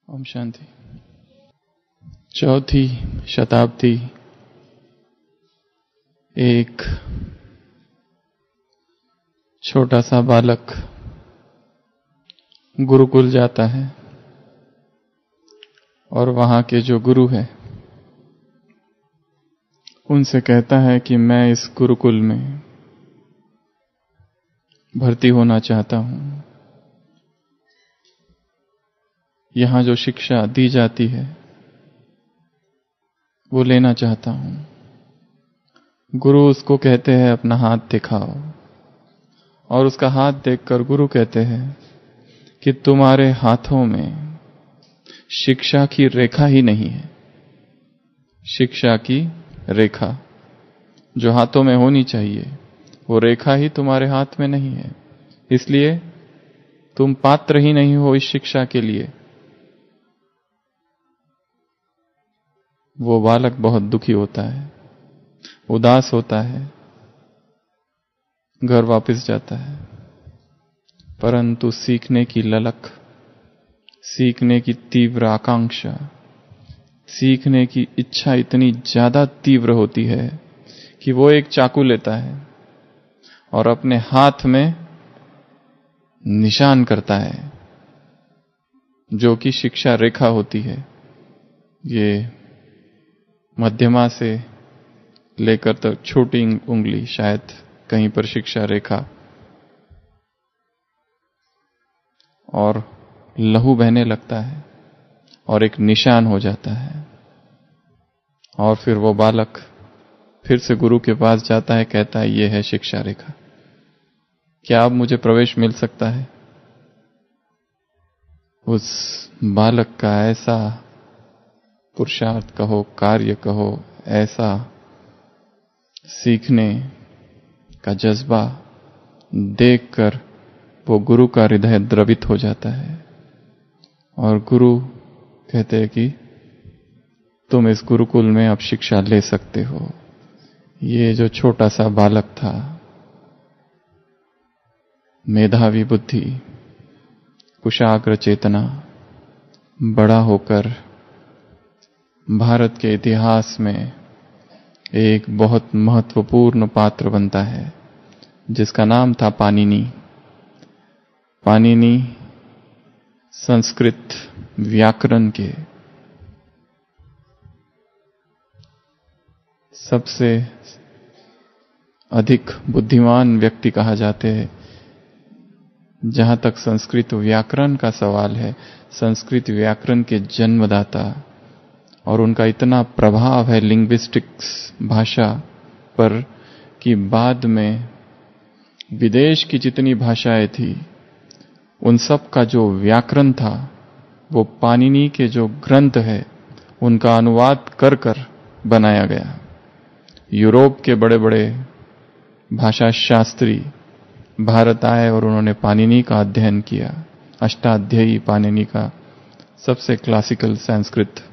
ओम शांति। चौथी शताब्दी एक छोटा सा बालक गुरुकुल जाता है और वहां के जो गुरु है उनसे कहता है कि मैं इस गुरुकुल में भर्ती होना चाहता हूं। यहां जो शिक्षा दी जाती है वो लेना चाहता हूं। गुरु उसको कहते हैं अपना हाथ दिखाओ, और उसका हाथ देखकर गुरु कहते हैं कि तुम्हारे हाथों में शिक्षा की रेखा ही नहीं है। शिक्षा की रेखा जो हाथों में होनी चाहिए वो रेखा ही तुम्हारे हाथ में नहीं है, इसलिए तुम पात्र ही नहीं हो इस शिक्षा के लिए। वो बालक बहुत दुखी होता है, उदास होता है, घर वापस जाता है। परंतु सीखने की ललक, सीखने की तीव्र आकांक्षा, सीखने की इच्छा इतनी ज्यादा तीव्र होती है कि वो एक चाकू लेता है और अपने हाथ में निशान करता है जो कि शिक्षा रेखा होती है। ये मध्यमा से लेकर तक छोटी उंगली, शायद कहीं पर शिक्षा रेखा, और लहू बहने लगता है और एक निशान हो जाता है। और फिर वो बालक फिर से गुरु के पास जाता है, कहता है ये है शिक्षा रेखा, क्या अब मुझे प्रवेश मिल सकता है? उस बालक का ऐसा पुरुषार्थ कहो, कार्य कहो, ऐसा सीखने का जज्बा देखकर वो गुरु का हृदय द्रवित हो जाता है। और गुरु कहते हैं कि तुम इस गुरुकुल में अब शिक्षा ले सकते हो। ये जो छोटा सा बालक था, मेधावी बुद्धि, कुशाग्र चेतना, बड़ा होकर भारत के इतिहास में एक बहुत महत्वपूर्ण पात्र बनता है जिसका नाम था पाणिनि। पाणिनि संस्कृत व्याकरण के सबसे अधिक बुद्धिमान व्यक्ति कहा जाते हैं। जहां तक संस्कृत व्याकरण का सवाल है, संस्कृत व्याकरण के जन्मदाता, और उनका इतना प्रभाव है लिंग्विस्टिक्स भाषा पर कि बाद में विदेश की जितनी भाषाएं थी उन सब का जो व्याकरण था वो पाणिनि के जो ग्रंथ है उनका अनुवाद कर कर बनाया गया। यूरोप के बड़े बड़े भाषा शास्त्री भारत आए और उन्होंने पाणिनि का अध्ययन किया। अष्टाध्यायी पाणिनि का सबसे क्लासिकल संस्कृत।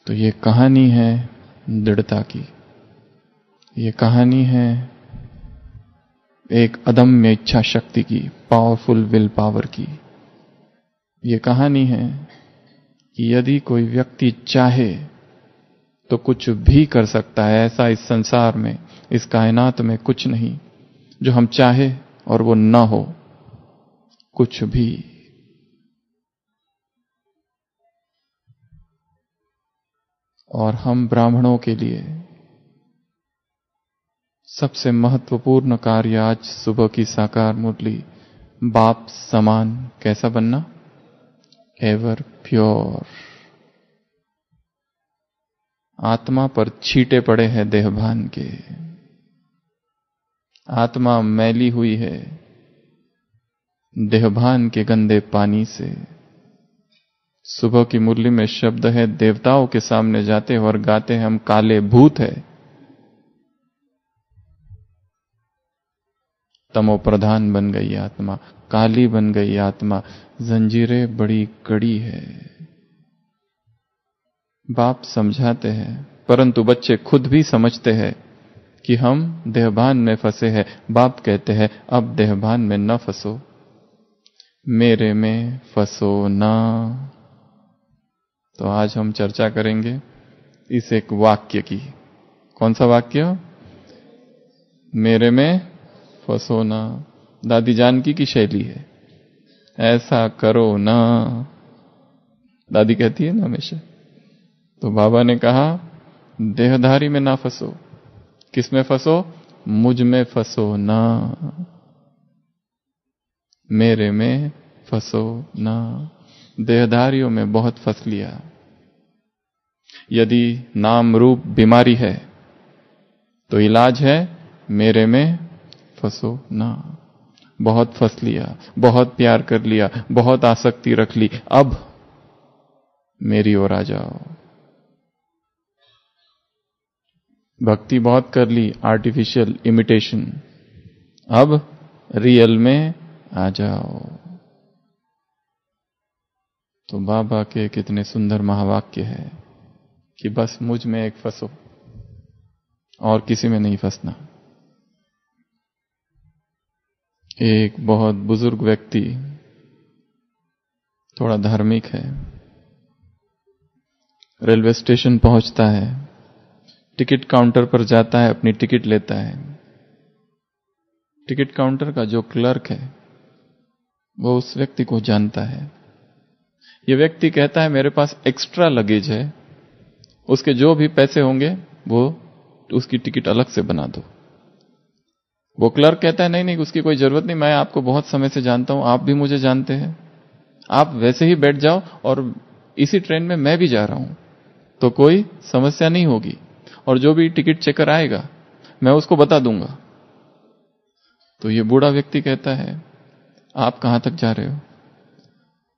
तो ये कहानी है दृढ़ता की, ये कहानी है एक अदम्य इच्छा शक्ति की, पावरफुल विल पावर की। ये कहानी है कि यदि कोई व्यक्ति चाहे तो कुछ भी कर सकता है। ऐसा इस संसार में, इस कायनात में कुछ नहीं जो हम चाहे और वो न हो, कुछ भी। और हम ब्राह्मणों के लिए सबसे महत्वपूर्ण कार्य आज सुबह की साकार मुरली, बाप समान कैसा बनना? Ever pure. आत्मा पर छींटे पड़े हैं देहभान के, आत्मा मैली हुई है देहभान के गंदे पानी से। सुबह की मुरली में शब्द है, देवताओं के सामने जाते हैं और गाते हैं हम काले भूत है। तमो प्रधान बन गई आत्मा, काली बन गई आत्मा, जंजीरें बड़ी कड़ी है। बाप समझाते हैं, परंतु बच्चे खुद भी समझते हैं कि हम देहभान में फंसे हैं। बाप कहते हैं अब देहभान में न फंसो। मेरे में फंसो ना। तो आज हम चर्चा करेंगे इस एक वाक्य की। कौन सा वाक्य? मेरे में फंसो ना। दादी जानकी की शैली है, ऐसा करो ना, दादी कहती है ना हमेशा। तो बाबा ने कहा देहधारी में ना फंसो। किस में फंसो? मुझ में फंसो ना, मेरे में फंसो ना। देहधारियों में बहुत फंस लिया। यदि नाम रूप बीमारी है तो इलाज है मेरे में फंसो ना। बहुत फंस लिया, बहुत प्यार कर लिया, बहुत आसक्ति रख ली, अब मेरी ओर आ जाओ। भक्ति बहुत कर ली, आर्टिफिशियल इमिटेशन, अब रियल में आ जाओ। तो बाबा के कितने सुंदर महावाक्य है कि बस मुझ में एक फंसो और किसी में नहीं फंसना। एक बहुत बुजुर्ग व्यक्ति, थोड़ा धार्मिक है, रेलवे स्टेशन पहुंचता है, टिकट काउंटर पर जाता है, अपनी टिकट लेता है। टिकट काउंटर का जो क्लर्क है वो उस व्यक्ति को जानता है। ये व्यक्ति कहता है मेरे पास एक्स्ट्रा लगेज है, उसके जो भी पैसे होंगे वो उसकी टिकट अलग से बना दो। वो क्लर्क कहता है नहीं नहीं, उसकी कोई जरूरत नहीं, मैं आपको बहुत समय से जानता हूं, आप भी मुझे जानते हैं, आप वैसे ही बैठ जाओ और इसी ट्रेन में मैं भी जा रहा हूं तो कोई समस्या नहीं होगी, और जो भी टिकट चेकर आएगा मैं उसको बता दूंगा। तो ये बूढ़ा व्यक्ति कहता है आप कहां तक जा रहे हो?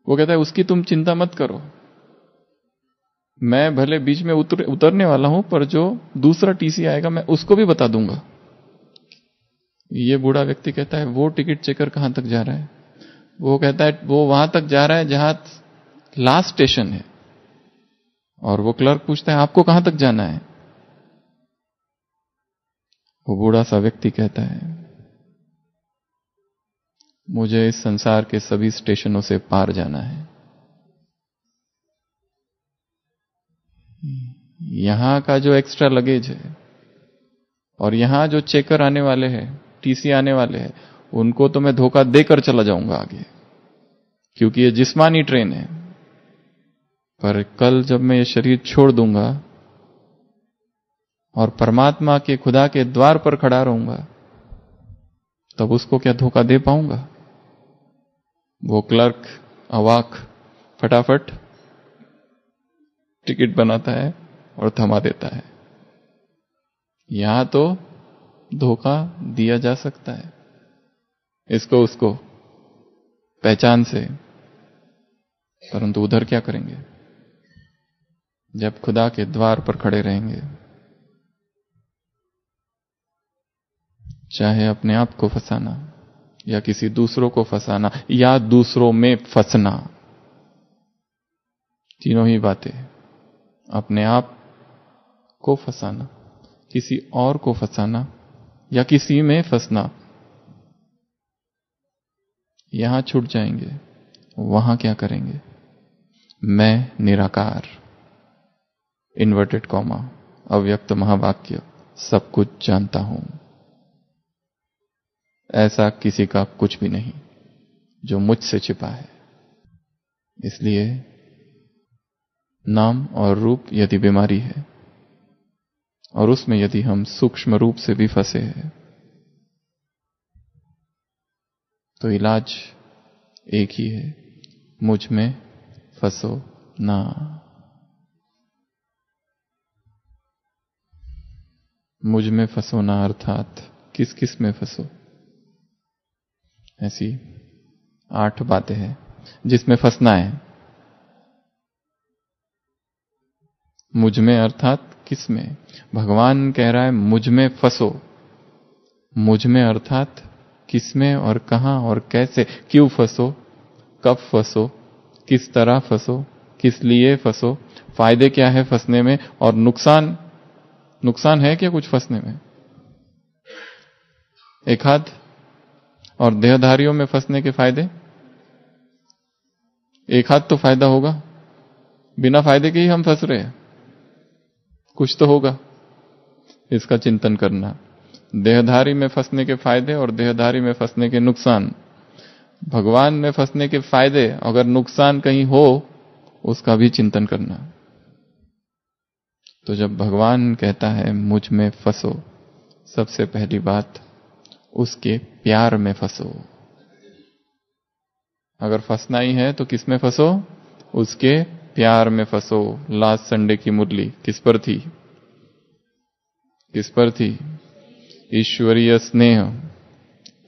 वो कहता है उसकी तुम चिंता मत करो, मैं भले बीच में उतरने वाला हूं, पर जो दूसरा टीसी आएगा मैं उसको भी बता दूंगा। ये बूढ़ा व्यक्ति कहता है वो टिकट चेकर कहां तक जा रहा है? वो कहता है वो वहां तक जा रहा है जहां लास्ट स्टेशन है। और वो क्लर्क पूछता है आपको कहां तक जाना है? वो बूढ़ा सा व्यक्ति कहता है मुझे इस संसार के सभी स्टेशनों से पार जाना है। यहां का जो एक्स्ट्रा लगेज है और यहां जो चेकर आने वाले हैं, टीसी आने वाले हैं, उनको तो मैं धोखा देकर चला जाऊंगा आगे, क्योंकि ये जिस्मानी ट्रेन है। पर कल जब मैं ये शरीर छोड़ दूंगा और परमात्मा के, खुदा के द्वार पर खड़ा रहूंगा, तब उसको क्या धोखा दे पाऊंगा? वो क्लर्क अवाक फटाफट टिकट बनाता है और थमा देता है। यहां तो धोखा दिया जा सकता है इसको उसको पहचान से, परंतु उधर क्या करेंगे जब खुदा के द्वार पर खड़े रहेंगे? चाहे अपने आप को फंसाना या किसी दूसरों को फंसाना या दूसरों में फंसना, तीनों ही बातें, अपने आप को फंसाना, किसी और को फंसाना या किसी में फंसना, यहां छूट जाएंगे, वहां क्या करेंगे? मैं निराकार, इन्वर्टेड कॉमा, अव्यक्त महावाक्य, सब कुछ जानता हूं। ऐसा किसी का कुछ भी नहीं जो मुझसे छिपा है। इसलिए नाम और रूप यदि बीमारी है और उसमें यदि हम सूक्ष्म रूप से भी फंसे हैं, तो इलाज एक ही है, मुझ में फंसो ना। मुझ में फंसो ना अर्थात किस किस में फंसो? ऐसी 8 बातें हैं जिसमें फंसना है। मुझ में अर्थात किस में? भगवान कह रहा है मुझ में फंसो। मुझ में अर्थात किस में और कहां और कैसे, क्यों फंसो, कब फंसो, किस तरह फंसो, किस लिए फंसो, फायदे क्या है फंसने में, और नुकसान है क्या कुछ फंसने में? एक हाथ और देहधारियों में फंसने के फायदे एक हाथ तो फायदा होगा, बिना फायदे के ही हम फंस रहे हैं, कुछ तो होगा। इसका चिंतन करना, देहधारी में फंसने के फायदे और देहधारी में फंसने के नुकसान। भगवान में फंसने के फायदे, अगर नुकसान कहीं हो उसका भी चिंतन करना। तो जब भगवान कहता है मुझ में फंसो, सबसे पहली बात उसके प्यार में फंसो। अगर फंसना ही है तो किस में फंसो? उसके प्यार में फंसो। लास्ट संडे की मुरली किस पर थी? किस पर थी? ईश्वरीय स्नेह।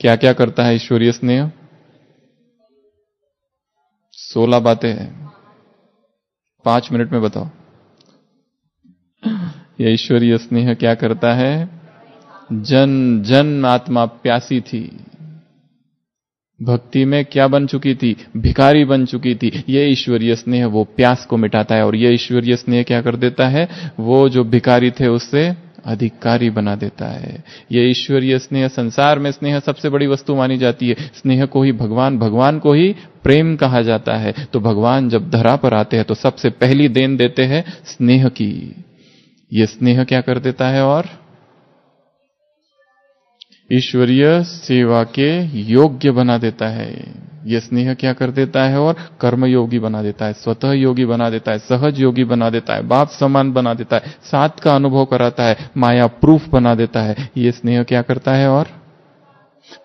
क्या क्या करता है ईश्वरीय स्नेह? 16 बातें हैं, 5 मिनट में बताओ। ये ईश्वरीय स्नेह क्या करता है? जन जन आत्मा प्यासी थी, भक्ति में क्या बन चुकी थी? भिखारी बन चुकी थी। ये ईश्वरीय स्नेह वो प्यास को मिटाता है। और ये ईश्वरीय स्नेह क्या कर देता है? वो जो भिखारी थे उससे अधिकारी बना देता है। ये ईश्वरीय स्नेह, संसार में स्नेह सबसे बड़ी वस्तु मानी जाती है। स्नेह को ही भगवान, भगवान को ही प्रेम कहा जाता है। तो भगवान जब धरा पर आते हैं तो सबसे पहली देन देते हैं स्नेह की। ये स्नेह क्या कर देता है? और ईश्वरीय सेवा के योग्य बना देता है। यह स्नेह क्या कर देता है? और कर्मयोगी बना देता है, स्वतः योगी बना देता है, सहज योगी बना देता है, बाप समान बना देता है, साथ का अनुभव कराता है, माया प्रूफ बना देता है। ये स्नेह क्या करता है? और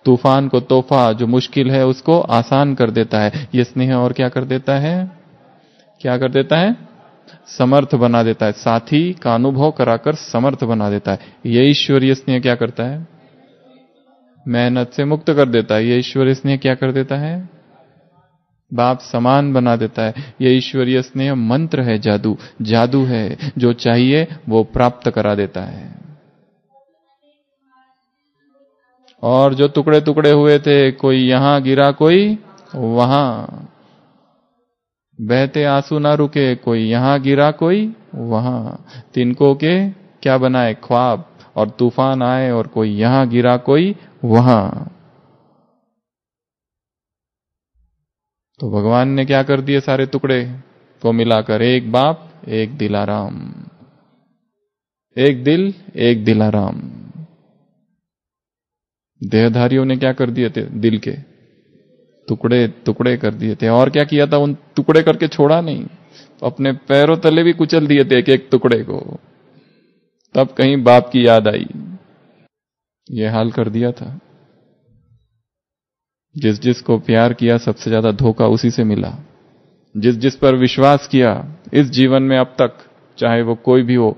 तूफान को तोहफा, जो मुश्किल है उसको आसान कर देता है। ये स्नेह और क्या कर देता है? क्या कर देता है? समर्थ बना देता है, साथी का अनुभव कराकर समर्थ बना देता है। ये ईश्वरीय स्नेह क्या करता है? मेहनत से मुक्त कर देता है। ये ईश्वरीय स्नेह क्या कर देता है? बाप समान बना देता है। ये ईश्वरीय स्नेह मंत्र है, जादू, जादू है, जो चाहिए वो प्राप्त करा देता है। और जो टुकड़े टुकड़े हुए थे, कोई यहां गिरा कोई वहां, बहते आंसू ना रुके, कोई यहां गिरा कोई वहां, तिनको के क्या बनाए? ख्वाब। और तूफान आए और कोई यहां गिरा कोई वहां। तो भगवान ने क्या कर दिए? सारे टुकड़े को मिलाकर एक बाप एक दिलाराम, एक दिल एक दिलाराम। देहधारियों ने क्या कर दिए थे? दिल के टुकड़े टुकड़े कर दिए थे। और क्या किया था? उन टुकड़े करके छोड़ा नहीं, अपने पैरों तले भी कुचल दिए थे एक एक टुकड़े को। तब कहीं बाप की याद आई, ये हाल कर दिया था। जिस जिस को प्यार किया सबसे ज्यादा धोखा उसी से मिला। जिस जिस पर विश्वास किया इस जीवन में अब तक, चाहे वो कोई भी हो,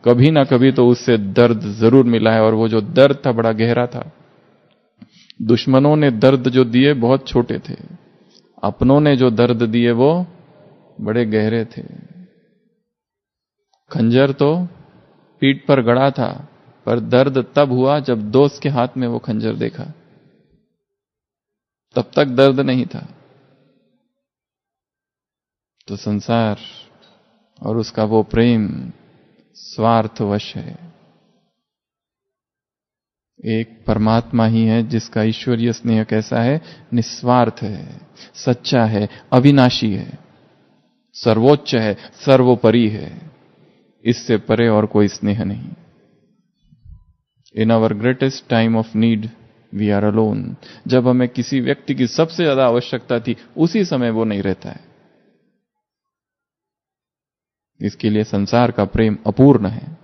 कभी ना कभी तो उससे दर्द जरूर मिला है। और वो जो दर्द था बड़ा गहरा था। दुश्मनों ने दर्द जो दिए बहुत छोटे थे, अपनों ने जो दर्द दिए वो बड़े गहरे थे। खंजर तो पीठ पर गड़ा था, पर दर्द तब हुआ जब दोस्त के हाथ में वो खंजर देखा। तब तक दर्द नहीं था। तो संसार और उसका वो प्रेम स्वार्थवश है। एक परमात्मा ही है जिसका ईश्वरीय स्नेह कैसा है? निस्वार्थ है, सच्चा है, अविनाशी है, सर्वोच्च है, सर्वोपरि है। इससे परे और कोई स्नेह नहीं। In our greatest time of need we are alone. जब हमें किसी व्यक्ति की सबसे ज्यादा आवश्यकता थी, उसी समय वो नहीं रहता है। इसके लिए संसार का प्रेम अपूर्ण है।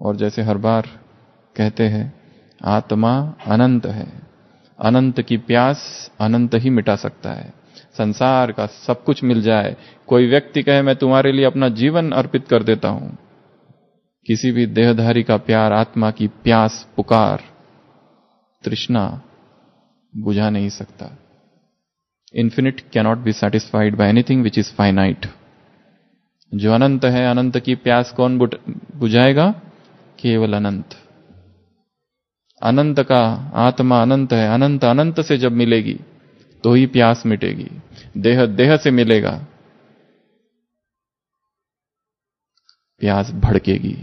और जैसे हर बार कहते हैं, आत्मा अनंत है, अनंत की प्यास अनंत ही मिटा सकता है। संसार का सब कुछ मिल जाए, कोई व्यक्ति कहे मैं तुम्हारे लिए अपना जीवन अर्पित कर देता हूं, किसी भी देहधारी का प्यार आत्मा की प्यास, पुकार, तृष्णा बुझा नहीं सकता। Infinite cannot be satisfied by anything which is finite. जो अनंत है, अनंत की प्यास कौन बुझाएगा? केवल अनंत। अनंत का आत्मा अनंत है, अनंत अनंत से जब मिलेगी तो ही प्यास मिटेगी। देह देह से मिलेगा, प्यास भड़केगी।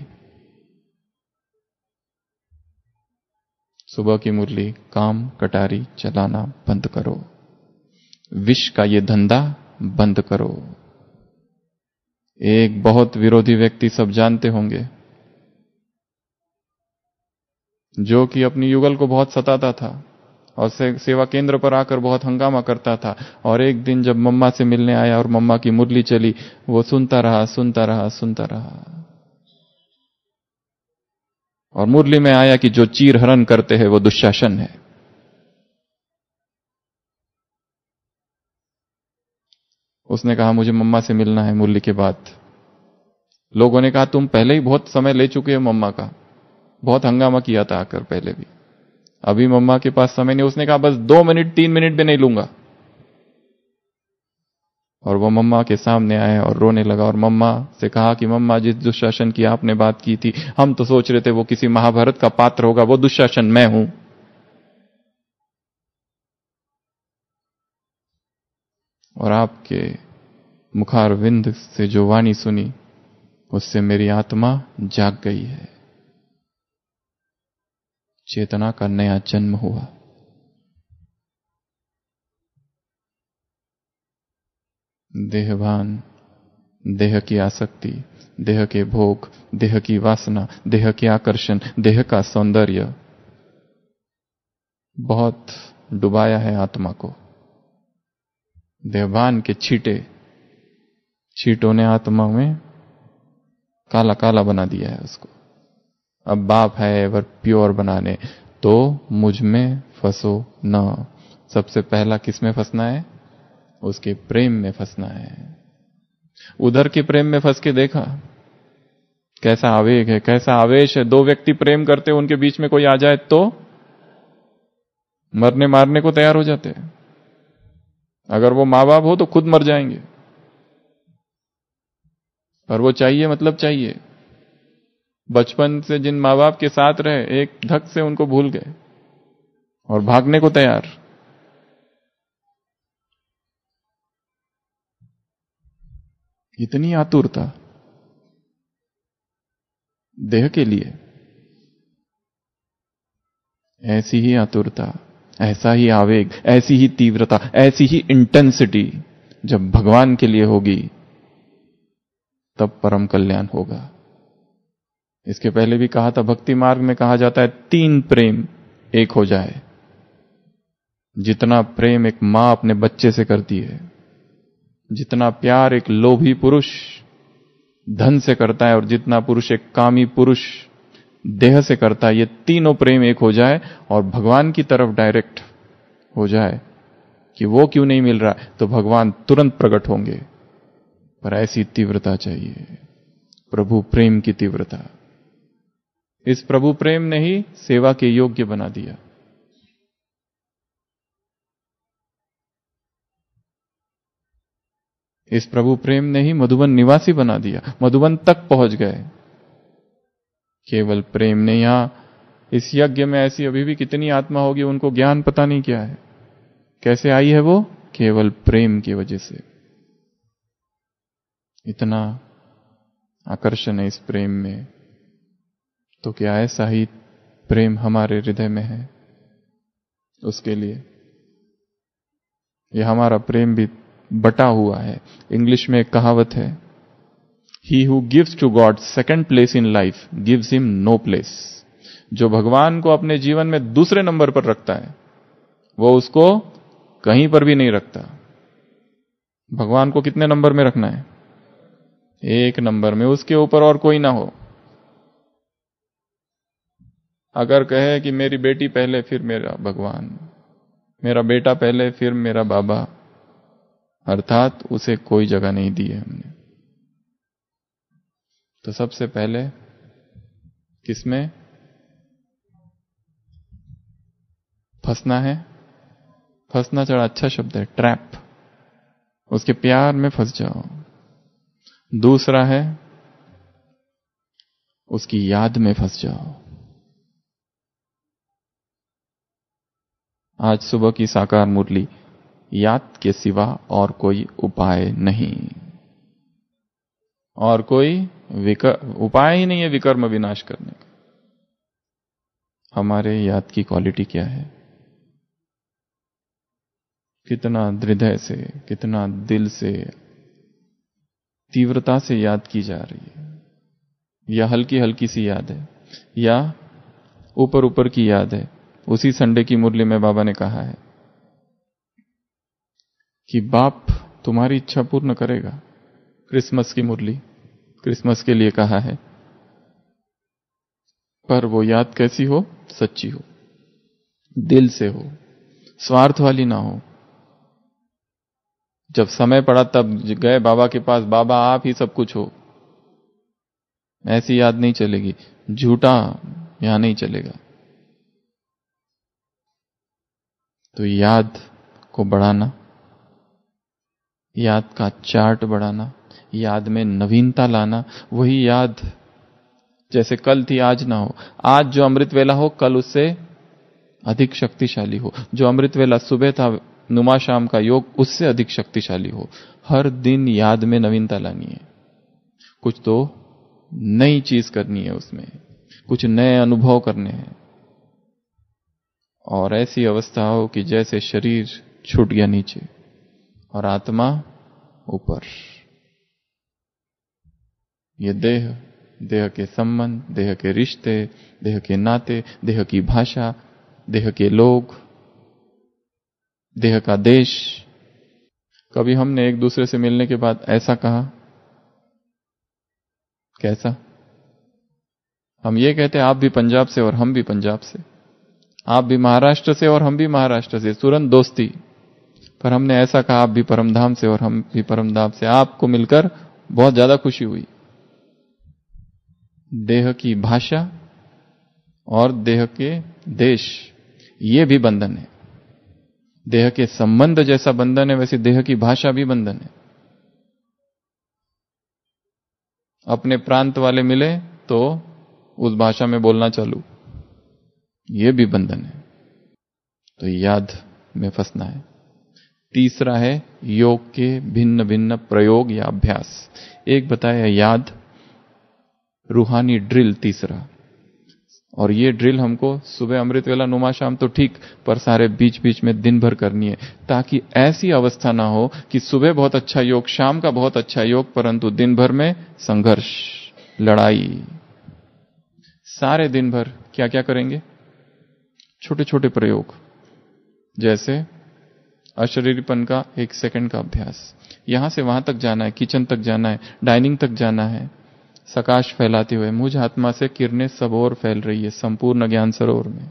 सुबह की मुरली, काम कटारी चलाना बंद करो। विष का ये धंधा बंद करो। एक बहुत विरोधी व्यक्ति सब जानते होंगे, जो कि अपनी युगल को बहुत सताता था और सेवा केंद्र पर आकर बहुत हंगामा करता था। और एक दिन जब मम्मा से मिलने आया और मम्मा की मुरली चली, वो सुनता रहा सुनता रहा सुनता रहा, और मुरली में आया कि जो चीर हरण करते हैं वो दुशासन है। उसने कहा मुझे मम्मा से मिलना है मुरली के बाद। लोगों ने कहा तुम पहले ही बहुत समय ले चुके हो मम्मा का, बहुत हंगामा किया था आकर पहले भी, अभी मम्मा के पास समय नहीं। उसने कहा बस 2 मिनट 3 मिनट भी नहीं लूंगा। और वो मम्मा के सामने आया और रोने लगा और मम्मा से कहा कि मम्मा, जिस दुशासन की आपने बात की थी, हम तो सोच रहे थे वो किसी महाभारत का पात्र होगा, वो दुशासन मैं हूं। और आपके मुखारविंद से जो वाणी सुनी, उससे मेरी आत्मा जाग गई है, चेतना का नया जन्म हुआ। देहभान, देह की आसक्ति, देह के भोग, देह की वासना, देह के आकर्षण, देह का सौंदर्य बहुत डुबाया है आत्मा को। देहभान के छींटों ने आत्मा में काला काला बना दिया है उसको। अब बाप है एवर प्योर बनाने, तो मुझ में फंसो न। सबसे पहला किस में फंसना है? उसके प्रेम में फंसना है। उधर के प्रेम में फंस के देखा कैसा आवेग है, कैसा आवेश है। 2 व्यक्ति प्रेम करते, उनके बीच में कोई आ जाए तो मरने मारने को तैयार हो जाते हैं। अगर वो माँ बाप हो तो खुद मर जाएंगे, पर वो चाहिए मतलब चाहिए। बचपन से जिन माँ बाप के साथ रहे, एक धक से उनको भूल गए और भागने को तैयार। इतनी आतुरता देह के लिए, ऐसी ही आतुरता, ऐसा ही आवेग, ऐसी ही तीव्रता, ऐसी ही इंटेंसिटी जब भगवान के लिए होगी, तब परम कल्याण होगा। इसके पहले भी कहा था, भक्ति मार्ग में कहा जाता है 3 प्रेम एक हो जाए। जितना प्रेम एक मां अपने बच्चे से करती है, जितना प्यार एक लोभी पुरुष धन से करता है, और जितना पुरुष एक कामी पुरुष देह से करता है, ये तीनों प्रेम एक हो जाए और भगवान की तरफ डायरेक्ट हो जाए कि वो क्यों नहीं मिल रहा, तो भगवान तुरंत प्रकट होंगे। पर ऐसी तीव्रता चाहिए, प्रभु प्रेम की तीव्रता। इस प्रभु प्रेम ने ही सेवा के योग्य बना दिया। इस प्रभु प्रेम ने ही मधुबन निवासी बना दिया, मधुबन तक पहुंच गए केवल प्रेम ने। यहां इस यज्ञ में ऐसी अभी भी कितनी आत्मा होगी, उनको ज्ञान पता नहीं क्या है, कैसे आई है वो, केवल प्रेम की वजह से। इतना आकर्षण है इस प्रेम में, तो क्या ऐसा ही प्रेम हमारे हृदय में है उसके लिए? यह हमारा प्रेम भी बटा हुआ है। इंग्लिश में एक कहावत है, he who gives to God second place in life gives him no place. जो भगवान को अपने जीवन में दूसरे नंबर पर रखता है, वो उसको कहीं पर भी नहीं रखता। भगवान को कितने नंबर में रखना है? 1 नंबर में, उसके ऊपर और कोई ना हो। अगर कहे कि मेरी बेटी पहले फिर मेरा भगवान, मेरा बेटा पहले फिर मेरा बाबा, अर्थात उसे कोई जगह नहीं दी है हमने। तो सबसे पहले किसमें फंसना है? फंसना चढ़ा अच्छा शब्द है, ट्रैप। उसके प्यार में फंस जाओ। दूसरा है उसकी याद में फंस जाओ। आज सुबह की साकार मुरली, याद के सिवा और कोई उपाय नहीं, और कोई उपाय ही नहीं है विकर्म विनाश करने का। हमारे याद की क्वालिटी क्या है? कितना हृदय से, कितना दिल से, तीव्रता से याद की जा रही है, या हल्की हल्की सी याद है, या ऊपर ऊपर की याद है। उसी संडे की मुरली में बाबा ने कहा है कि बाप तुम्हारी इच्छा पूर्ण करेगा। क्रिसमस की मुरली, क्रिसमस के लिए कहा है, पर वो याद कैसी हो? सच्ची हो, दिल से हो, स्वार्थ वाली ना हो। जब समय पड़ा तब गए बाबा के पास, बाबा आप ही सब कुछ हो, ऐसी याद नहीं चलेगी, झूठा यहां नहीं चलेगा। तो याद को बढ़ाना, याद का चार्ट बढ़ाना, याद में नवीनता लाना। वही याद जैसे कल थी आज ना हो, आज जो अमृत वेला हो कल उससे अधिक शक्तिशाली हो, जो अमृत वेला सुबह था नुमा शाम का योग उससे अधिक शक्तिशाली हो। हर दिन याद में नवीनता लानी है, कुछ तो नई चीज करनी है, उसमें कुछ नए अनुभव करने हैं। और ऐसी अवस्था हो कि जैसे शरीर छूट गया नीचे और आत्मा ऊपर। ये देह, देह के संबंध, देह के रिश्ते, देह के नाते, देह की भाषा, देह के लोग, देह का देश। कभी हमने एक दूसरे से मिलने के बाद ऐसा कहा? कैसा? हम ये कहते आप भी पंजाब से और हम भी पंजाब से, आप भी महाराष्ट्र से और हम भी महाराष्ट्र से, तुरंत दोस्ती। पर हमने ऐसा कहा आप भी परमधाम से और हम भी परमधाम से, आपको मिलकर बहुत ज्यादा खुशी हुई। देह की भाषा और देह के देश, ये भी बंधन है। देह के संबंध जैसा बंधन है वैसे देह की भाषा भी बंधन है। अपने प्रांत वाले मिले तो उस भाषा में बोलना चालू, ये भी बंधन है। तो याद में फंसना है। तीसरा है योग के भिन्न भिन्न प्रयोग या अभ्यास। एक बताया याद, रूहानी ड्रिल तीसरा। और ये ड्रिल हमको सुबह अमृत वेला नुमा शाम तो ठीक, पर सारे बीच बीच में दिन भर करनी है, ताकि ऐसी अवस्था ना हो कि सुबह बहुत अच्छा योग, शाम का बहुत अच्छा योग, परंतु दिन भर में संघर्ष, लड़ाई। सारे दिन भर क्या क्या करेंगे? छोटे छोटे प्रयोग, जैसे अशरीरीपन का 1 सेकंड का अभ्यास। यहां से वहां तक जाना है, किचन तक जाना है, डाइनिंग तक जाना है, सकाश फैलाते हुए मुझ आत्मा से किरणें सब ओर फैल रही है संपूर्ण ज्ञान सरोवर में।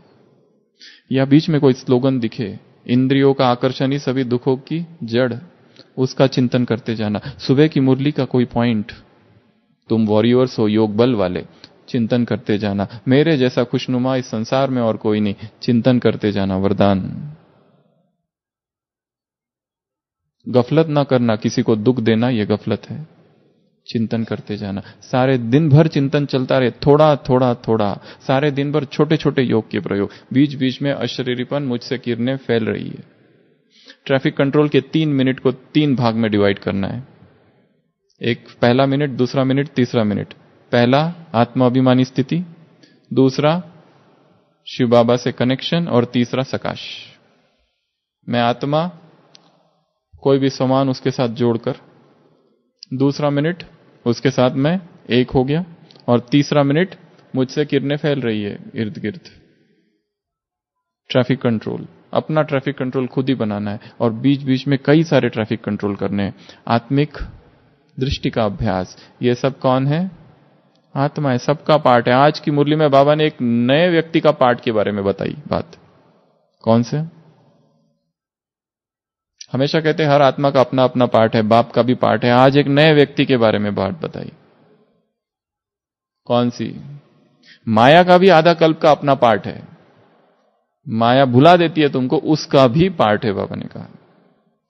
या बीच में कोई स्लोगन दिखे, इंद्रियों का आकर्षण ही सभी दुखों की जड़, उसका चिंतन करते जाना। सुबह की मुरली का कोई पॉइंट, तुम वॉरियर्स हो योग बल वाले, चिंतन करते जाना। मेरे जैसा खुशनुमा इस संसार में और कोई नहीं, चिंतन करते जाना, वरदान। गफलत ना करना, किसी को दुख देना ये गफलत है। चिंतन करते जाना, सारे दिन भर चिंतन चलता रहे, थोड़ा थोड़ा थोड़ा, सारे दिन भर छोटे छोटे योग के प्रयोग। बीच बीच में अशरीरीपन मुझसे किरणें फैल रही है। ट्रैफिक कंट्रोल के 3 मिनट को 3 भाग में डिवाइड करना है। एक पहला मिनट, दूसरा मिनट, तीसरा मिनट। पहला आत्माभिमानी स्थिति, दूसरा शिव बाबा से कनेक्शन, और तीसरा सकाश। मैं आत्मा, कोई भी सामान उसके साथ जोड़कर, दूसरा मिनट उसके साथ मैं एक हो गया, और तीसरा मिनट मुझसे किरणें फैल रही है इर्द गिर्द। ट्रैफिक कंट्रोल, अपना ट्रैफिक कंट्रोल खुद ही बनाना है, और बीच बीच में कई सारे ट्रैफिक कंट्रोल करने हैं। आत्मिक दृष्टि का अभ्यास, ये सब कौन है? आत्मा है, सबका पार्ट है। आज की मुरली में बाबा ने एक नए व्यक्ति का पार्ट के बारे में बताई बात। कौन से? हमेशा कहते हैं हर आत्मा का अपना अपना पार्ट है, बाप का भी पार्ट है। आज एक नए व्यक्ति के बारे में बात बताई। कौन सी? माया का भी आधा कल्प का अपना पार्ट है। माया भुला देती है तुमको, उसका भी पार्ट है, बाबा ने कहा।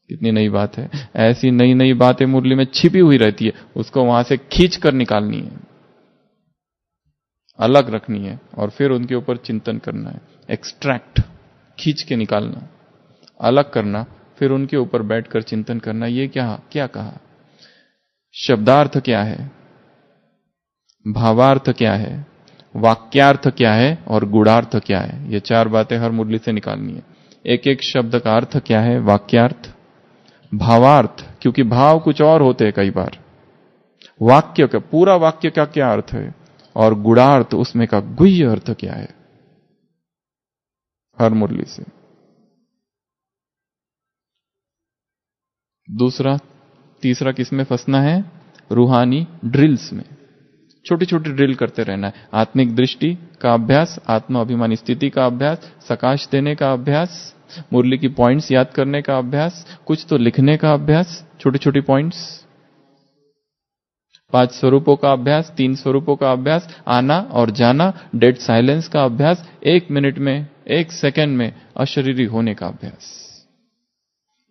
कितनी नई बात है। ऐसी नई नई बातें मुरली में छिपी हुई रहती है, उसको वहां से खींच कर निकालनी है, अलग रखनी है, और फिर उनके ऊपर चिंतन करना है। एक्सट्रैक्ट, खींच के निकालना, अलग करना, फिर उनके ऊपर बैठकर चिंतन करना। ये क्या कहा? शब्दार्थ क्या है, भावार्थ क्या है, वाक्यार्थ क्या है, और गुणार्थ क्या है। ये 4 बातें हर मुरली से निकालनी है। एक एक शब्द का अर्थ क्या है, वाक्यार्थ, भावार्थ, क्योंकि भाव कुछ और होते हैं कई बार, वाक्य का पूरा वाक्य का क्या अर्थ है, और गुणार्थ, उसमें का गुह्य अर्थ क्या है, हर मुरली से। तीसरा किसमें फंसना है, रूहानी ड्रिल्स में। छोटी छोटी ड्रिल करते रहना है। आत्मिक दृष्टि का अभ्यास, आत्मा अभिमानी स्थिति का अभ्यास, सकाश देने का अभ्यास, मुरली की पॉइंट्स याद करने का अभ्यास, कुछ तो लिखने का अभ्यास, छोटी छोटी पॉइंट्स, 5 स्वरूपों का अभ्यास, 3 स्वरूपों का अभ्यास, आना और जाना, डेड साइलेंस का अभ्यास, 1 मिनट में, 1 सेकंड में अशरीरी होने का अभ्यास।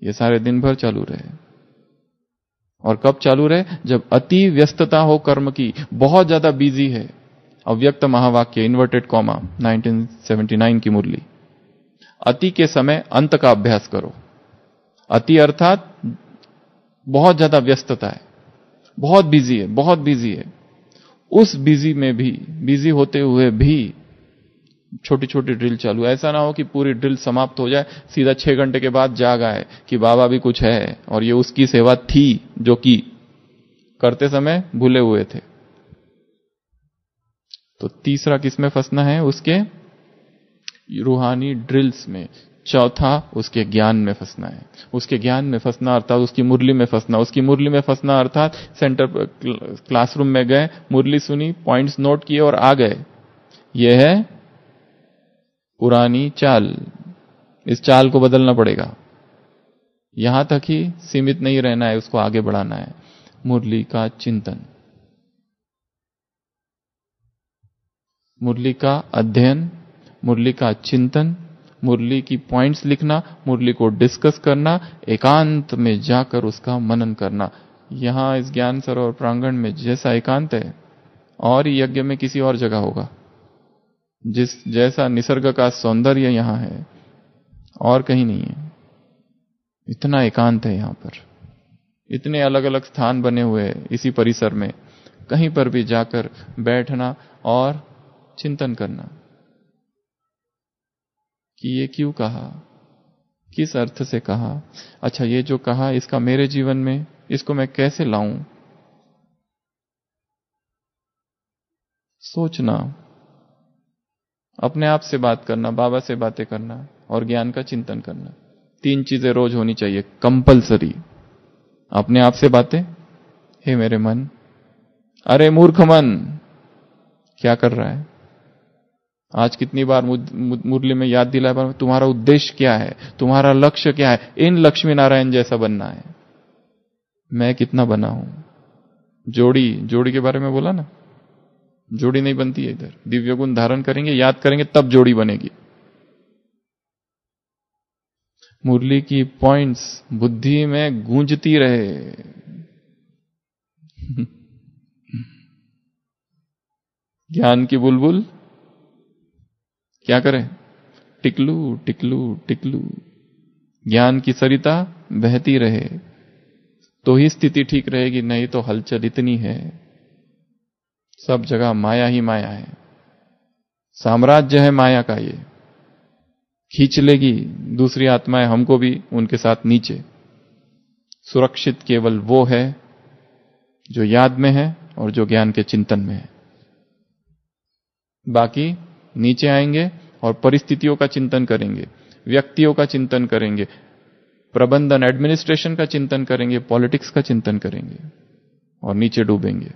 ये सारे दिन भर चालू रहे। और कब चालू रहे, जब अति व्यस्तता हो कर्म की, बहुत ज्यादा बिजी है। अव्यक्त महावाक्य इन्वर्टेड कॉमा 1979 की मुरली। अति के समय अंत का अभ्यास करो। अति अर्थात बहुत ज्यादा व्यस्तता है, बहुत बिजी है, बहुत बिजी है। उस बिजी में भी, बिजी होते हुए भी छोटी छोटी ड्रिल चालू। ऐसा ना हो कि पूरी ड्रिल समाप्त हो जाए, सीधा 6 घंटे के बाद जाग आए कि बाबा भी कुछ है और ये उसकी सेवा थी जो कि करते समय भूले हुए थे। तो तीसरा किसमें फंसना है, उसके रूहानी ड्रिल्स में। चौथा उसके ज्ञान में फंसना है। उसके ज्ञान में फंसना अर्थात उसकी मुरली में फंसना। उसकी मुरली में फंसना अर्थात सेंटर क्लासरूम में गए, मुरली सुनी, पॉइंट्स नोट किए और आ गए। यह है पुरानी चाल। इस चाल को बदलना पड़ेगा। यहां तक ही सीमित नहीं रहना है, उसको आगे बढ़ाना है। मुरली का चिंतन, मुरली का अध्ययन, मुरली का चिंतन, मुरली की पॉइंट्स लिखना, मुरली को डिस्कस करना, एकांत में जाकर उसका मनन करना। यहां इस ज्ञान सरोवर प्रांगण में जैसा एकांत है, और यज्ञ में किसी और जगह होगा। जैसा निसर्ग का सौंदर्य यहां है, और कहीं नहीं है। इतना एकांत है यहां पर। इतने अलग अलग स्थान बने हुए हैं इसी परिसर में। कहीं पर भी जाकर बैठना और चिंतन करना कि ये क्यों कहा, किस अर्थ से कहा, अच्छा ये जो कहा इसका मेरे जीवन में, इसको मैं कैसे लाऊं। सोचना, अपने आप से बात करना, बाबा से बातें करना और ज्ञान का चिंतन करना। 3 चीजें रोज होनी चाहिए, कंपलसरी। अपने आप से बातें, हे मेरे मन, अरे मूर्ख मन क्या कर रहा है। आज कितनी बार मुरली में याद दिलाया, तुम्हारा उद्देश्य क्या है, तुम्हारा लक्ष्य क्या है। इन लक्ष्मी नारायण जैसा बनना है। मैं कितना बना हूं। जोड़ी के बारे में बोला ना, जोड़ी नहीं बनती है इधर। दिव्य गुण धारण करेंगे, याद करेंगे, तब जोड़ी बनेगी। मुरली की पॉइंट्स बुद्धि में गूंजती रहे। ज्ञान की बुलबुल क्या करे, टिकलू टिकलू टिकलू। ज्ञान की सरिता बहती रहे तो ही स्थिति ठीक रहेगी, नहीं तो हलचल इतनी है। सब जगह माया ही माया है। साम्राज्य है माया का। ये खींच लेगी दूसरी आत्माएं हमको भी उनके साथ नीचे। सुरक्षित केवल वो है जो याद में है और जो ज्ञान के चिंतन में है। बाकी नीचे आएंगे और परिस्थितियों का चिंतन करेंगे, व्यक्तियों का चिंतन करेंगे, प्रबंधन एडमिनिस्ट्रेशन का चिंतन करेंगे, पॉलिटिक्स का चिंतन करेंगे और नीचे डूबेंगे।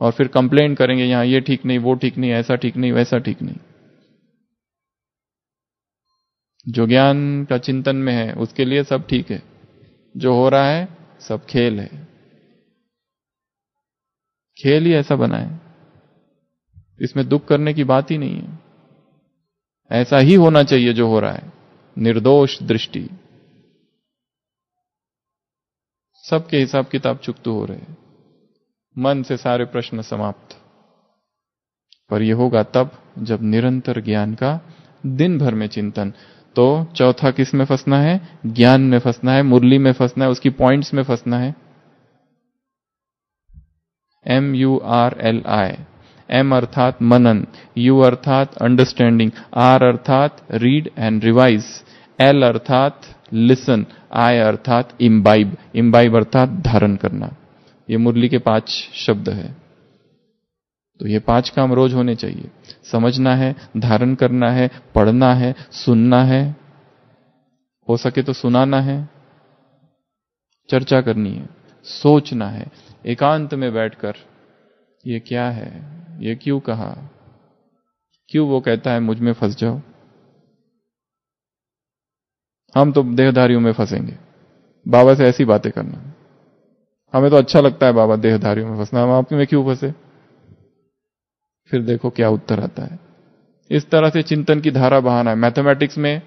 और फिर कंप्लेंट करेंगे, यहां ये ठीक नहीं, वो ठीक नहीं, ऐसा ठीक नहीं, वैसा ठीक नहीं। जो ज्ञान का चिंतन में है उसके लिए सब ठीक है। जो हो रहा है सब खेल है। खेल ही ऐसा बना है, इसमें दुख करने की बात ही नहीं है। ऐसा ही होना चाहिए जो हो रहा है, निर्दोष दृष्टि। सबके हिसाब किताब चुकतू हो रहे हैं। मन से सारे प्रश्न समाप्त। पर यह होगा तब जब निरंतर ज्ञान का दिन भर में चिंतन। तो चौथा किस में फंसना है, ज्ञान में फंसना है, मुरली में फंसना है, उसकी पॉइंट्स में फंसना है। MURLI। M अर्थात मनन, U अर्थात अंडरस्टैंडिंग, R अर्थात रीड एंड रिवाइज, एल अर्थात लिसन, आई अर्थात इम्बाइब, इम्बाइब अर्थात धारण करना। ये मुरली के 5 शब्द है। तो ये 5 काम रोज होने चाहिए। समझना है, धारण करना है, पढ़ना है, सुनना है, हो सके तो सुनाना है, चर्चा करनी है, सोचना है एकांत में बैठकर, ये क्या है, ये क्यों कहा, क्यों वो कहता है मुझ में फंस जाओ। हम तो देहधारियों में फंसेंगे, बाबा से ऐसी बातें करना। हमें तो अच्छा लगता है बाबा देहधारियों में फंसना, हम आप में क्यों फंसे। फिर देखो क्या उत्तर आता है। इस तरह से चिंतन की धारा बहाना है। मैथमेटिक्स में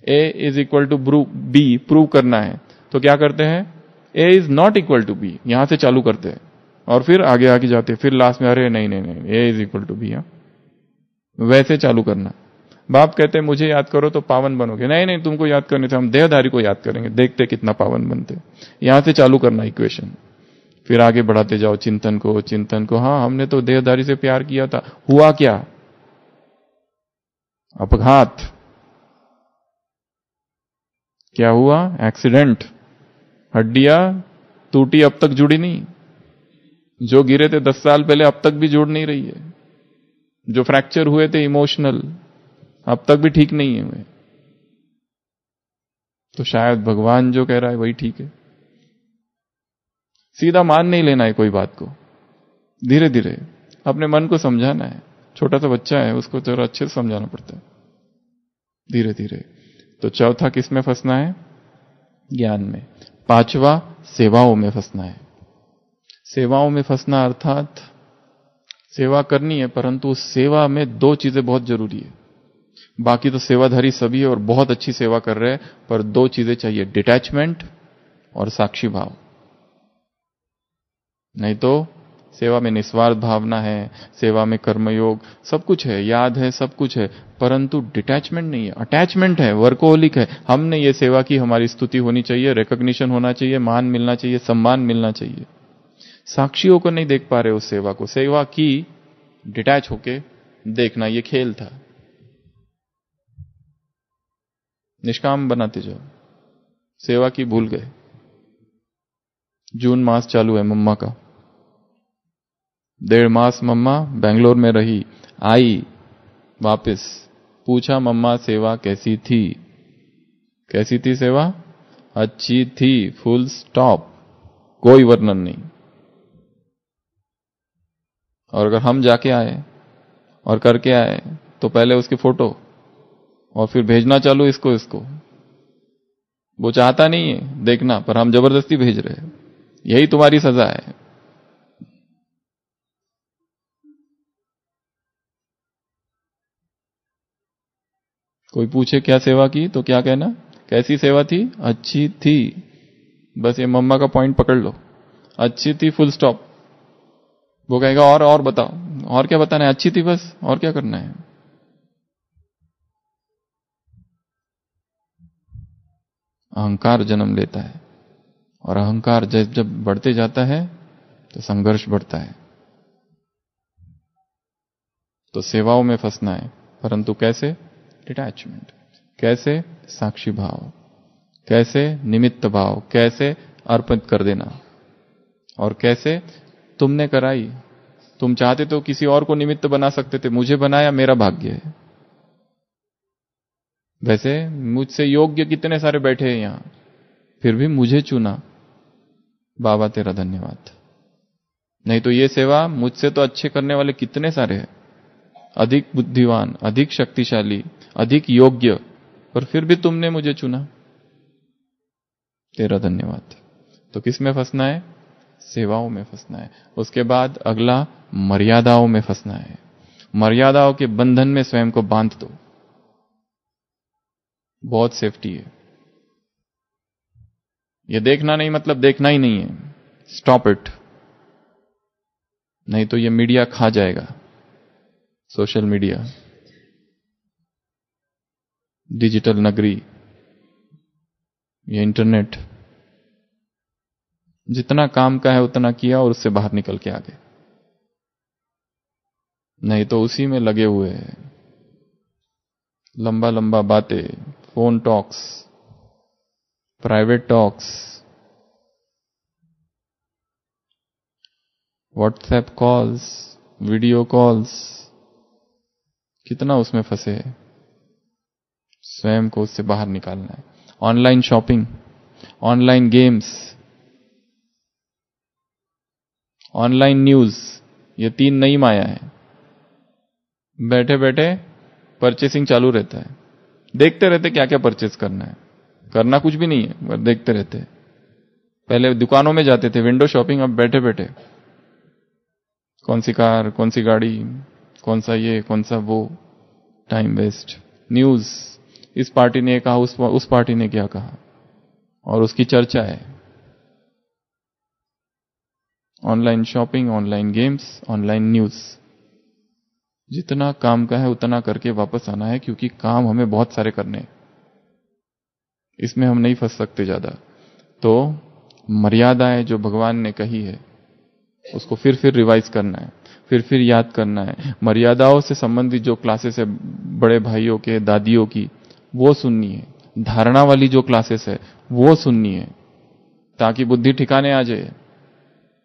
a is equal to B prove करना है, तो क्या करते हैं, a is not equal to B, यहां से चालू करते हैं और फिर आगे आगे जाते हैं, फिर लास्ट में अरे नहीं नहीं नहीं a is equal to B, वैसे चालू करना। बाप कहते हैं मुझे याद करो तो पावन बनोगे, नहीं नहीं तुमको याद करने से हम देहधारी को याद करेंगे, देखते कितना पावन बनते। यहां से चालू करना इक्वेशन, फिर आगे बढ़ाते जाओ चिंतन को, चिंतन को। हाँ हमने तो देहधारी से प्यार किया था, हुआ क्या, अपघात, क्या हुआ, एक्सीडेंट, हड्डियां टूटी अब तक जुड़ी नहीं, जो गिरे थे 10 साल पहले अब तक भी जुड़ नहीं रही है, जो फ्रैक्चर हुए थे इमोशनल अब तक भी ठीक नहीं है हुए। तो शायद भगवान जो कह रहा है वही ठीक है। सीधा मान नहीं लेना है कोई बात को, धीरे धीरे अपने मन को समझाना है। छोटा सा बच्चा है, उसको जरा अच्छे से समझाना पड़ता है, धीरे धीरे। तो चौथा किस में फंसना है, ज्ञान में। 5वां सेवाओं में फंसना है। सेवाओं में फंसना अर्थात सेवा करनी है, परंतु उस सेवा में 2 चीजें बहुत जरूरी है। बाकी तो सेवाधारी सभी है और बहुत अच्छी सेवा कर रहे हैं, पर 2 चीजें चाहिए, डिटैचमेंट और साक्षी भाव। नहीं तो सेवा में निस्वार्थ भावना है, सेवा में कर्मयोग सब कुछ है, याद है, सब कुछ है, परंतु डिटैचमेंट नहीं है, अटैचमेंट है, वर्कोहोलिक है। हमने ये सेवा की, हमारी स्तुति होनी चाहिए, रिकॉग्निशन होना चाहिए, मान मिलना चाहिए, सम्मान मिलना चाहिए। साक्षियों को नहीं देख पा रहे उस सेवा को, सेवा की डिटैच होके देखना, ये खेल था। निष्काम बनाते जाओ, सेवा की भूल गए। जून मास चालू है मम्मा का, 1.5 मास मम्मा बेंगलोर में रही, आई वापस, पूछा मम्मा सेवा कैसी थी, कैसी थी सेवा, अच्छी थी, फुल स्टॉप, कोई वर्णन नहीं। और अगर हम जाके आए और करके आए तो पहले उसकी फोटो और फिर भेजना चालू इसको। वो चाहता नहीं है देखना, पर हम जबरदस्ती भेज रहे हैं, यही तुम्हारी सजा है। कोई पूछे क्या सेवा की तो क्या कहना, कैसी सेवा थी, अच्छी थी, बस ये मम्मा का पॉइंट पकड़ लो, अच्छी थी फुल स्टॉप। वो कहेगा और बताओ, और क्या बताना है, अच्छी थी बस, और क्या करना है। अहंकार जन्म लेता है, और अहंकार जब बढ़ते जाता है तो संघर्ष बढ़ता है। तो सेवाओं में फंसना है, परंतु कैसे, डिटैचमेंट, कैसे, साक्षी भाव, कैसे, निमित्त भाव, कैसे, अर्पित कर देना, और कैसे, तुमने कराई, तुम चाहते तो किसी और को निमित्त बना सकते थे, मुझे बनाया, मेरा भाग्य है। वैसे मुझसे योग्य कितने सारे बैठे हैं यहां, फिर भी मुझे चुना, बाबा तेरा धन्यवाद। नहीं तो ये सेवा मुझसे तो अच्छे करने वाले कितने सारे हैं, अधिक बुद्धिमान, अधिक शक्तिशाली, अधिक योग्य, पर फिर भी तुमने मुझे चुना, तेरा धन्यवाद। तो किस में फंसना है, सेवाओं में फंसना है। उसके बाद अगला मर्यादाओं में फंसना है। मर्यादाओं के बंधन में स्वयं को बांध दो, बहुत सेफ्टी है। ये देखना नहीं मतलब देखना ही नहीं है, स्टॉप इट, नहीं तो ये मीडिया खा जाएगा। सोशल मीडिया, डिजिटल नगरी, ये इंटरनेट, जितना काम का है उतना किया और उससे बाहर निकल के आ गए, नहीं तो उसी में लगे हुए हैं। लंबा लंबा बातें, phone talks, private talks, WhatsApp calls, video calls, कितना उसमें फंसे हैं। स्वयं को उससे बाहर निकालना है। Online shopping, online games, online news, ये 3 नई माया है। बैठे बैठे परचेसिंग चालू रहता है, देखते रहते क्या क्या परचेस करना है। करना कुछ भी नहीं है, बस देखते रहते। पहले दुकानों में जाते थे, विंडो शॉपिंग, अब बैठे बैठे कौन सी कार, कौन सी गाड़ी, कौन सा ये, कौन सा वो, टाइम वेस्ट। न्यूज, इस पार्टी ने कहा, उस पार्टी ने क्या कहा, और उसकी चर्चा है। Online shopping, online games, online news. जितना काम का है उतना करके वापस आना है, क्योंकि काम हमें बहुत सारे करने हैं, इसमें हम नहीं फंस सकते ज्यादा। तो मर्यादाएं जो भगवान ने कही है उसको फिर रिवाइज करना है, फिर याद करना है। मर्यादाओं से संबंधित जो क्लासेस है बड़े भाइयों के, दादियों की, वो सुननी है। धारणा वाली जो क्लासेस है वो सुननी है, ताकि बुद्धि ठिकाने आ जाए,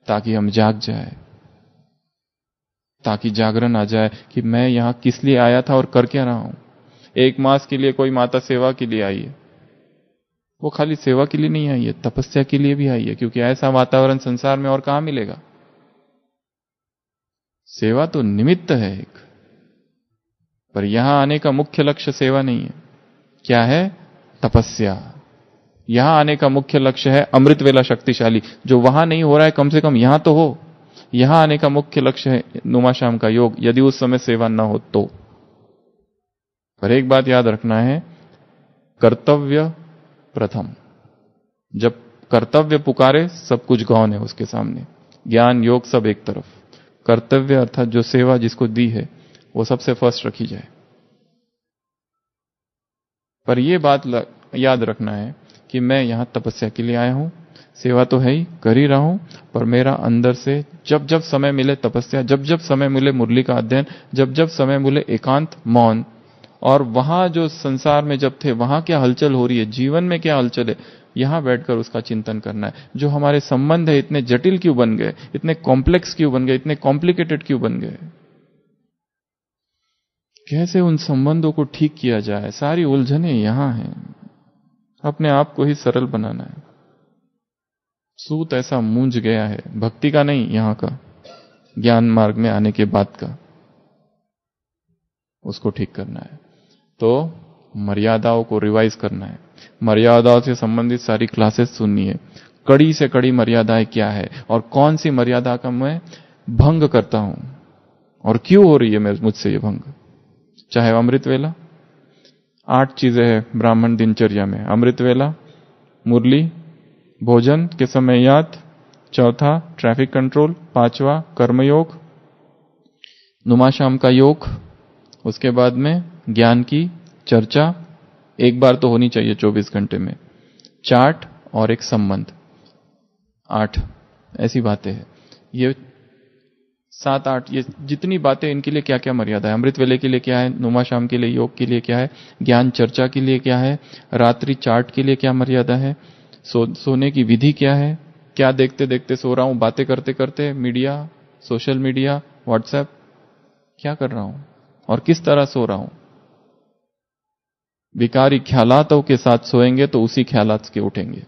ताकि हम जाग जाए, ताकि जागरण आ जाए कि मैं यहां किस लिए आया था और कर क्या रहा हूं। 1 मास के लिए कोई माता सेवा के लिए आई है, वो खाली सेवा के लिए नहीं आई है, तपस्या के लिए भी आई है, क्योंकि ऐसा वातावरण संसार में और कहां मिलेगा। सेवा तो निमित्त है एक, पर यहां आने का मुख्य लक्ष्य सेवा नहीं है। क्या है? तपस्या। यहां आने का मुख्य लक्ष्य है अमृत वेला शक्तिशाली, जो वहां नहीं हो रहा है कम से कम यहां तो हो। यहां आने का मुख्य लक्ष्य है नुमाशाम का योग, यदि उस समय सेवा न हो तो। पर एक बात याद रखना है, कर्तव्य प्रथम। जब कर्तव्य पुकारे सब कुछ गौण है उसके सामने, ज्ञान योग सब एक तरफ। कर्तव्य अर्थात जो सेवा जिसको दी है वो सबसे फर्स्ट रखी जाए। पर यह बात याद रखना है कि मैं यहां तपस्या के लिए आया हूं, सेवा तो है ही, कर ही रहा हूं, पर मेरा अंदर से जब जब समय मिले तपस्या, जब जब समय मिले मुरली का अध्ययन, जब जब समय मिले एकांत मौन, और वहां जो संसार में जब थे वहां क्या हलचल हो रही है, जीवन में क्या हलचल है, यहां बैठकर उसका चिंतन करना है। जो हमारे संबंध है इतने जटिल क्यों बन गए, इतने कॉम्प्लेक्स क्यों बन गए, इतने कॉम्प्लिकेटेड क्यों बन गए, कैसे उन संबंधों को ठीक किया जाए, सारी उलझने यहां हैं। अपने आप को ही सरल बनाना है। सूत ऐसा मूंझ गया है, भक्ति का नहीं, यहां का ज्ञान मार्ग में आने के बाद का, उसको ठीक करना है। तो मर्यादाओं को रिवाइज करना है, मर्यादाओं से संबंधित सारी क्लासेस सुननी है। कड़ी से कड़ी मर्यादाएं क्या है और कौन सी मर्यादा का मैं भंग करता हूं और क्यों हो रही है मुझसे ये भंग। चाहे अमृत वेला, 8 चीजें हैं ब्राह्मण दिनचर्या में। अमृत वेला, मुरली, भोजन के समय याद, चौथा ट्रैफिक कंट्रोल, 5वां कर्मयोग, नुमाशाम का योग, उसके बाद में ज्ञान की चर्चा एक बार तो होनी चाहिए 24 घंटे में, चार्ट और एक संबंध। 8 ऐसी बातें हैं। ये 7-8 ये जितनी बातें, इनके लिए क्या क्या मर्यादा है। अमृत वेले के लिए क्या है, नुमाशाम के लिए, योग के लिए क्या है, ज्ञान चर्चा के लिए क्या है, रात्रि चार्ट के लिए क्या मर्यादा है, सोने की विधि क्या है, क्या देखते देखते सो रहा हूं, बातें करते करते, मीडिया, सोशल मीडिया, व्हाट्सएप, क्या कर रहा हूं और किस तरह सो रहा हूं। विकारी ख्यालातों के साथ सोएंगे तो उसी ख्यालात के उठेंगे।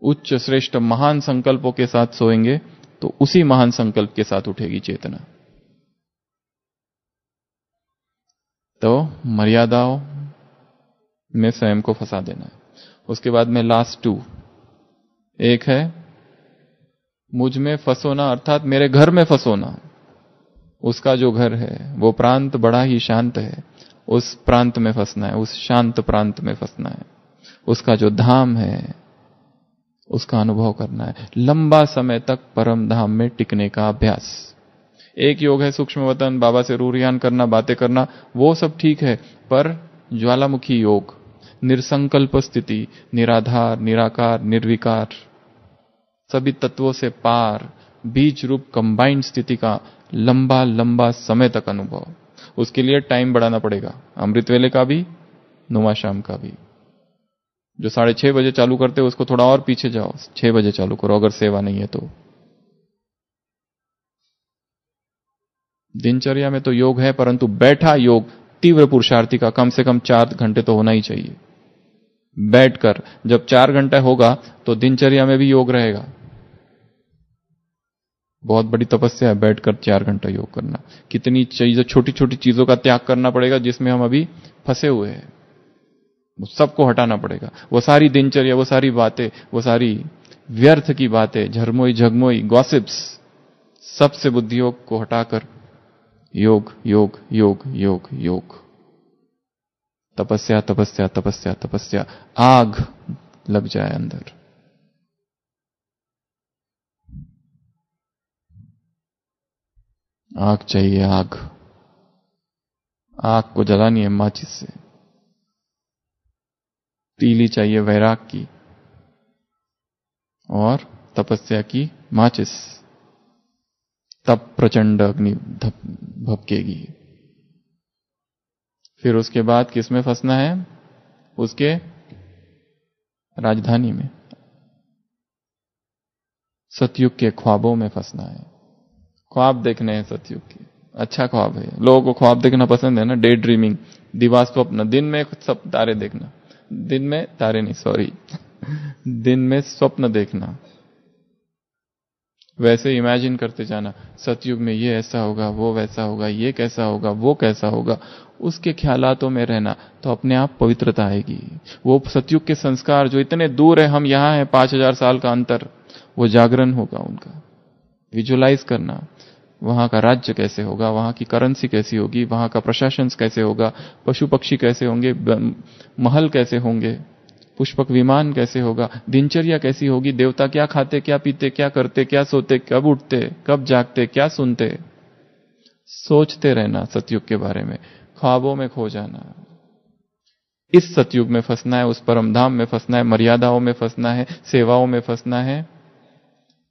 उच्च श्रेष्ठ महान संकल्पों के साथ सोएंगे तो उसी महान संकल्प के साथ उठेगी चेतना। तो मर्यादाओं में स्वयं को फंसा देना है। उसके बाद में लास्ट 2, एक है मुझ में फंसोना, अर्थात मेरे घर में फंसोना। उसका जो घर है वो प्रांत बड़ा ही शांत है, उस प्रांत में फंसना है, उस शांत प्रांत में फंसना है। उसका जो धाम है उसका अनुभव करना है। लंबा समय तक परम धाम में टिकने का अभ्यास। एक योग है सूक्ष्म वतन, बाबा से रूरियान करना, बातें करना, वो सब ठीक है, पर ज्वालामुखी योग, निर्संकल्प स्थिति, निराधार, निराकार, निर्विकार, सभी तत्वों से पार, बीज रूप कंबाइंड स्थिति का लंबा लंबा समय तक अनुभव, उसके लिए टाइम बढ़ाना पड़ेगा। अमृत वेले का भी, नुमा शाम का भी। जो 6:30 बजे चालू करते हो उसको थोड़ा और पीछे जाओ, 6 बजे चालू करो अगर सेवा नहीं है तो। दिनचर्या में तो योग है, परंतु बैठा योग तीव्र पुरुषार्थी का कम से कम 4 घंटे तो होना ही चाहिए। बैठकर जब 4 घंटा होगा तो दिनचर्या में भी योग रहेगा। बहुत बड़ी तपस्या है बैठकर 4 घंटा योग करना। कितनी चीजों, छोटी छोटी चीजों का त्याग करना पड़ेगा जिसमें हम अभी फंसे हुए हैं, वो सबको हटाना पड़ेगा। वो सारी दिनचर्या, वो सारी बातें, वो सारी व्यर्थ की बातें, झरमोई झगमोई गॉसिप्स, सबसे बुद्धि योग को हटाकर योग योग योग योग योग। तपस्या तपस्या तपस्या तपस्या, आग लग जाए अंदर। आग चाहिए, आग। आग को जलानी है माचिस से। तीली चाहिए वैराग की और तपस्या की माचिस, तब प्रचंड अग्नि भपकेगी। फिर उसके बाद किसमें फंसना है? उसके राजधानी में, सतयुग के ख्वाबों में फंसना है। ख्वाब देखने हैं सतयुग के, अच्छा ख्वाब है। लोगों को ख्वाब देखना पसंद है ना, डे ड्रीमिंग, दिवा स्वप्न। दिन में सब तारे देखना, दिन में तारे नहीं, सॉरी दिन में स्वप्न देखना। वैसे इमेजिन करते जाना, सतयुग में ये ऐसा होगा, वो वैसा होगा, ये कैसा होगा, वो कैसा होगा, उसके ख्यालातों में रहना तो अपने आप पवित्रता आएगी। वो सतयुग के संस्कार जो इतने दूर है, हम यहां हैं, 5000 साल का अंतर, वो जागरण होगा उनका। विजुलाइज करना, वहां का राज्य कैसे होगा, वहां की करेंसी कैसी होगी, वहां का प्रशासन कैसे होगा, पशु पक्षी कैसे होंगे, महल कैसे होंगे, पुष्पक विमान कैसे होगा, दिनचर्या कैसी होगी, देवता क्या खाते, क्या पीते, क्या करते, क्या सोते, कब उठते, कब जागते, क्या सुनते। सोचते रहना सतयुग के बारे में, ख्वाबों में खो जाना। इस सतयुग में फंसना है, उस परम धाम में फंसना है, मर्यादाओं में फंसना है, सेवाओं में फंसना है,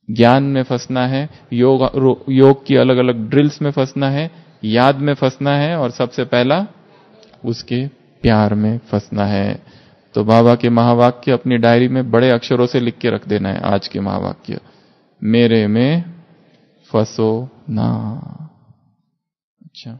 ज्ञान में फंसना है, योग की अलग अलग ड्रिल्स में फंसना है, याद में फंसना है, और सबसे पहला उसके प्यार में फंसना है। तो बाबा के महावाक्य अपनी डायरी में बड़े अक्षरों से लिख के रख देना है। आज के महावाक्य, मेरे में फंसो ना। अच्छा।